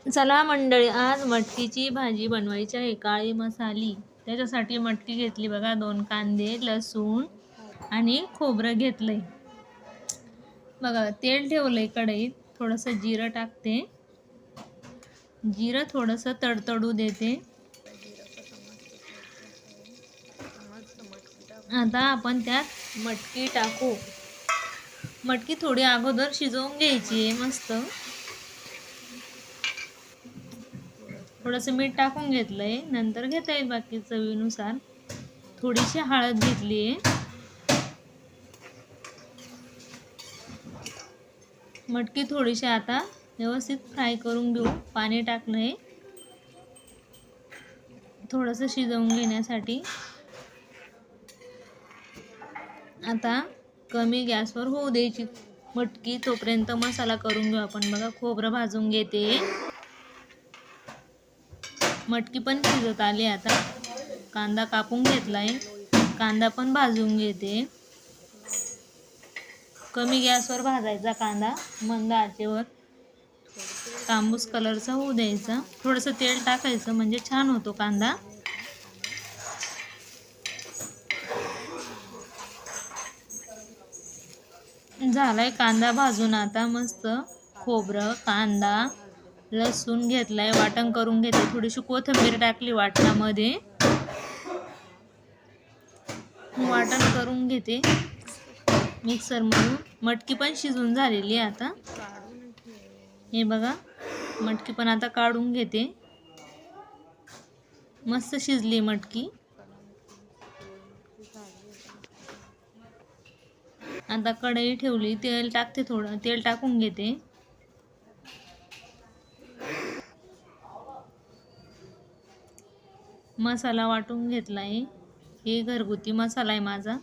चला मंडळी, आज मटकीची भाजी बनवायची आहे, काळी मसाली. त्याच्यासाठी मटकी घेतली बघा, 2 कांदे, लसूण आणि खोबरं घेतलंय बघा. तेल ठेवलंय कढईत, थोडंसं जिरं टाकते. जिरं थोडंसं तडतडू देते. आता आपण त्यात मटकी टाकू. मटकी थोडी अगोदर शिजवून घ्यायची आहे मस्त. थोडंसं मीठ टाकून घेतलंय, नंतर घेता येईल बाकी चवीनुसार. थोडीशी हळद घेतली आहे. मटकी थोडीशी आता व्यवस्थित फ्राय करून घेऊ. पाणी टाकलंय थोडंसं शिजवून घेण्यासाठी. आता कमी गॅसवर होऊ द्यायची मटकी, तोपर्यंत मसाला करून घेऊ आपण. बघा, खोबरं भाजून घेते. मटकी पण शिजत आली. आता कांदा कापून घेतलाय, कांदा पण भाजून घेते. कमी गॅसवर भाजायचा कांदा, मंद आचेवर. तांबूस कलरचा होऊ द्यायचा. थोडंसं तेल टाकायचं म्हणजे छान होतो कांदा. झालाय कांदा भाजून. आता मस्त खोबरं, कांदा, लसूण घेतलाय, वाटण करून घेते. थोडीशी कोथिंबीर टाकली वाटणामध्ये, वाटण करून घेते मिक्सरमधून. मटकी पण शिजून झालेली आहे. आता हे बघा, मटकी पण आता काढून घेते. मस्त शिजली मटकी. आता कढई ठेवली, तेल टाकते. थोडं तेल टाकून घेते. मसाला वाटून घेतलाय. हे घरगुती मसाला आहे माझा.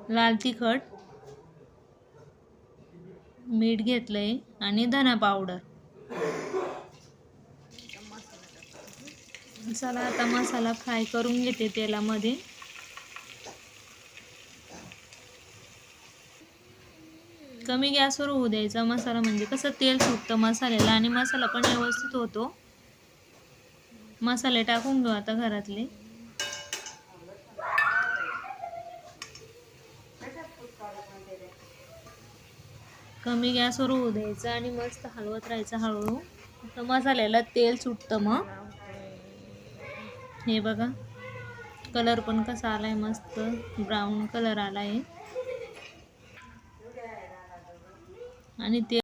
लाल तिखट, मीठ घेतलंय आणि धना पावडर. चला आता मसाला फ्राय करून घेते तेलामध्ये. कमी गॅसवर होऊ द्यायचा मसाला, म्हणजे कसं तेल सुटतं मसाल्याला आणि मसाला पण व्यवस्थित होतो. मसाले टाकून घेऊ आता घरातले. कमी गॅसवर होऊ द्यायचं आणि मस्त हलवत राहायचं हळूहळू. तर मसाल्याला तेल सुटतं. मग हे बघा, कलर पण कसा आलाय, मस्त ब्राऊन कलर आलाय आणि ते